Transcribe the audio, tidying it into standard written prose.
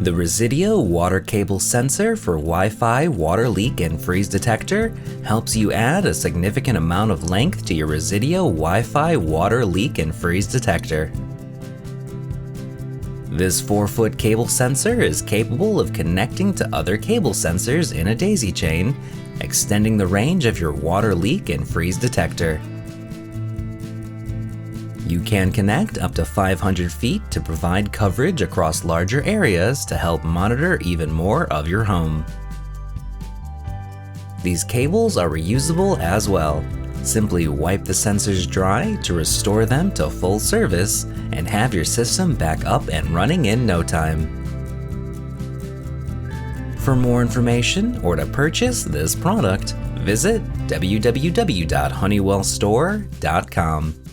The Resideo Water Cable Sensor for Wi-Fi water leak and freeze detector helps you add a significant amount of length to your Resideo Wi-Fi water leak and freeze detector. This 4-foot cable sensor is capable of connecting to other cable sensors in a daisy chain, extending the range of your water leak and freeze detector. You can connect up to 500 feet to provide coverage across larger areas to help monitor even more of your home. These cables are reusable as well. Simply wipe the sensors dry to restore them to full service and have your system back up and running in no time. For more information or to purchase this product, visit www.honeywellstore.com.